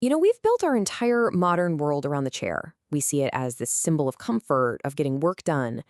We've built our entire modern world around the chair. We see it as this symbol of comfort, of getting work done.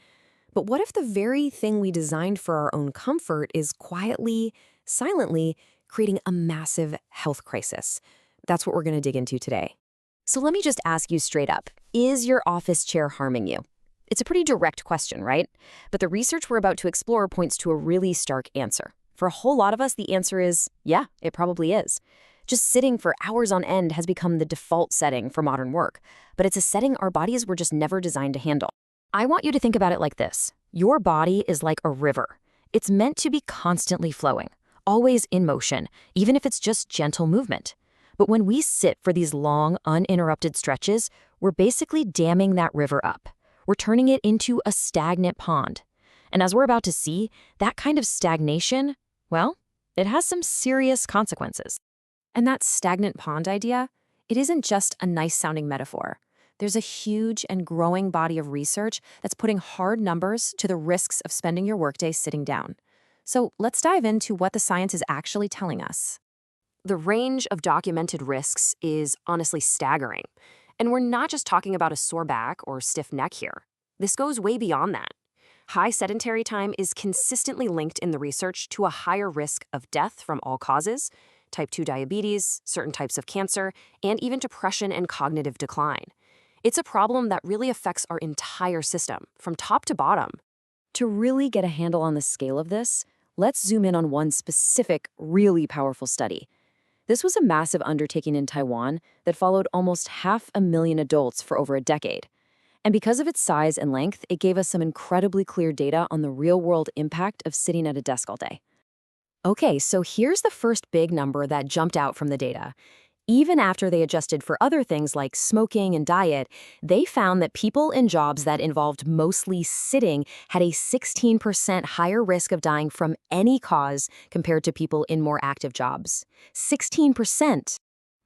But what if the very thing we designed for our own comfort is quietly, silently creating a massive health crisis? That's what we're going to dig into today. So let me just ask you straight up, is your office chair harming you? It's a pretty direct question, right? But the research we're about to explore points to a really stark answer. For a whole lot of us, the answer is, yeah, it probably is. Just sitting for hours on end has become the default setting for modern work, but it's a setting our bodies were just never designed to handle. I want you to think about it like this. Your body is like a river. It's meant to be constantly flowing, always in motion, even if it's just gentle movement. But when we sit for these long, uninterrupted stretches, we're basically damming that river up. We're turning it into a stagnant pond. And as we're about to see, that kind of stagnation, well, it has some serious consequences. And that stagnant pond idea, it isn't just a nice-sounding metaphor. There's a huge and growing body of research that's putting hard numbers to the risks of spending your workday sitting down. So let's dive into what the science is actually telling us. The range of documented risks is honestly staggering. And we're not just talking about a sore back or stiff neck here. This goes way beyond that. High sedentary time is consistently linked in the research to a higher risk of death from all causes, type 2 diabetes, certain types of cancer, and even depression and cognitive decline. It's a problem that really affects our entire system, from top to bottom. To really get a handle on the scale of this, let's zoom in on one specific, really powerful study. This was a massive undertaking in Taiwan that followed almost 500,000 adults for over a decade. And because of its size and length, it gave us some incredibly clear data on the real-world impact of sitting at a desk all day. Okay, so here's the first big number that jumped out from the data. Even after they adjusted for other things like smoking and diet, they found that people in jobs that involved mostly sitting had a 16% higher risk of dying from any cause compared to people in more active jobs. 16%!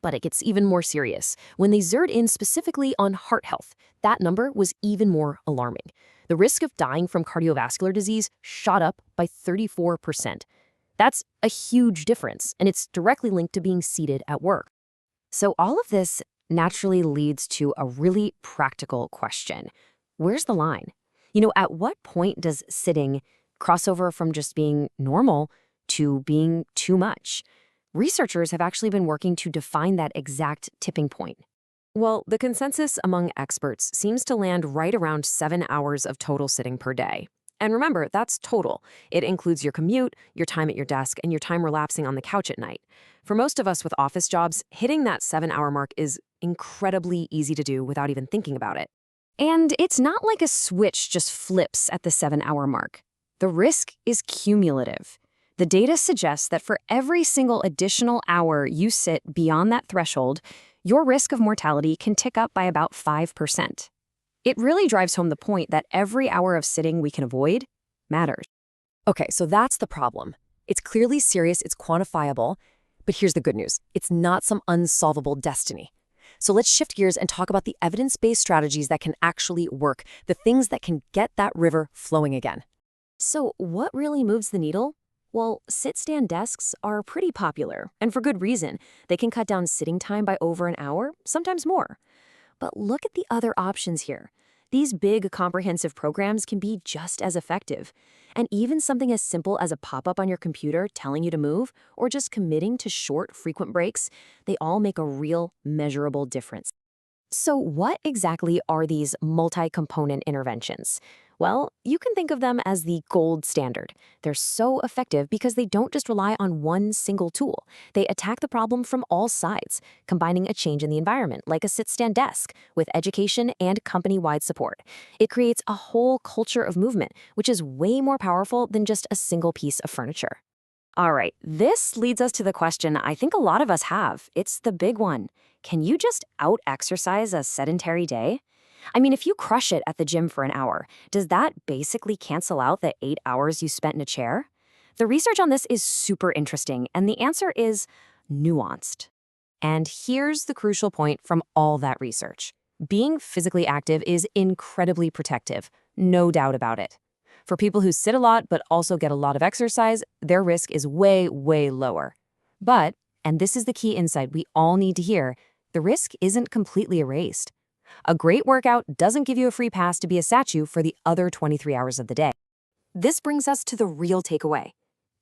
But it gets even more serious. When they zeroed in specifically on heart health, that number was even more alarming. The risk of dying from cardiovascular disease shot up by 34%. That's a huge difference, and it's directly linked to being seated at work. So all of this naturally leads to a really practical question. Where's the line? At what point does sitting cross over from just being normal to being too much? Researchers have actually been working to define that exact tipping point. Well, the consensus among experts seems to land right around 7 hours of total sitting per day. And remember, that's total. It includes your commute, your time at your desk, and your time relapsing on the couch at night. For most of us with office jobs, hitting that 7-hour mark is incredibly easy to do without even thinking about it. And it's not like a switch just flips at the 7-hour mark. The risk is cumulative. The data suggests that for every single additional hour you sit beyond that threshold, your risk of mortality can tick up by about 5%. It really drives home the point that every hour of sitting we can avoid matters. Okay, so that's the problem. It's clearly serious, it's quantifiable, but here's the good news. It's not some unsolvable destiny. So let's shift gears and talk about the evidence-based strategies that can actually work, the things that can get that river flowing again. So what really moves the needle? Well, sit-stand desks are pretty popular, and for good reason. They can cut down sitting time by over an hour, sometimes more. But look at the other options here. These big, comprehensive programs can be just as effective. And even something as simple as a pop-up on your computer telling you to move, or just committing to short, frequent breaks, they all make a real, measurable difference. So what exactly are these multi-component interventions? Well, you can think of them as the gold standard. They're so effective because they don't just rely on one single tool. They attack the problem from all sides, combining a change in the environment, like a sit-stand desk, with education and company-wide support. It creates a whole culture of movement, which is way more powerful than just a single piece of furniture. All right, this leads us to the question I think a lot of us have. It's the big one. Can you just out-exercise a sedentary day? I mean, if you crush it at the gym for an hour, does that basically cancel out the 8 hours you spent in a chair? The research on this is super interesting, and the answer is nuanced. And here's the crucial point from all that research. Being physically active is incredibly protective, no doubt about it. For people who sit a lot but also get a lot of exercise, their risk is way, way lower. But, and this is the key insight we all need to hear, the risk isn't completely erased. A great workout doesn't give you a free pass to be a statue for the other 23 hours of the day. This brings us to the real takeaway.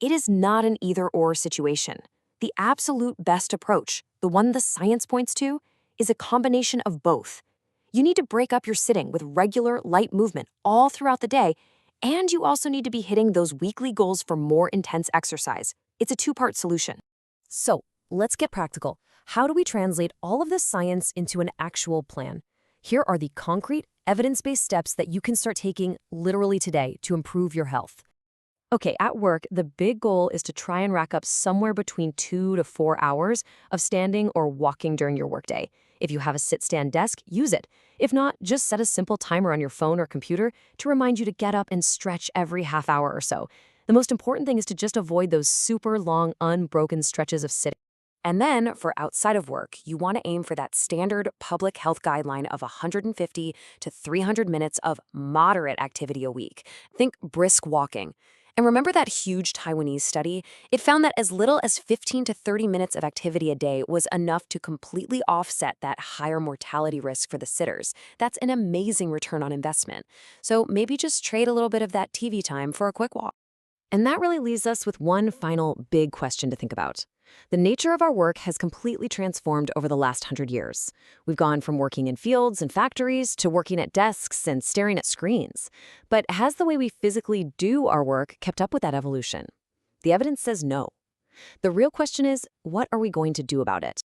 It is not an either-or situation. The absolute best approach, the one the science points to, is a combination of both. You need to break up your sitting with regular, light movement all throughout the day, and you also need to be hitting those weekly goals for more intense exercise. It's a two-part solution. So, let's get practical. How do we translate all of this science into an actual plan? Here are the concrete, evidence-based steps that you can start taking literally today to improve your health. Okay, at work, the big goal is to try and rack up somewhere between 2 to 4 hours of standing or walking during your workday. If you have a sit-stand desk, use it. If not, just set a simple timer on your phone or computer to remind you to get up and stretch every half hour or so. The most important thing is to just avoid those super long, unbroken stretches of sitting. And then, for outside of work, you want to aim for that standard public health guideline of 150 to 300 minutes of moderate activity a week. Think brisk walking. And remember that huge Taiwanese study? It found that as little as 15 to 30 minutes of activity a day was enough to completely offset that higher mortality risk for the sitters. That's an amazing return on investment. So maybe just trade a little bit of that TV time for a quick walk. And that really leaves us with one final big question to think about. The nature of our work has completely transformed over the last 100 years. We've gone from working in fields and factories to working at desks and staring at screens. But has the way we physically do our work kept up with that evolution? The evidence says no. The real question is, what are we going to do about it?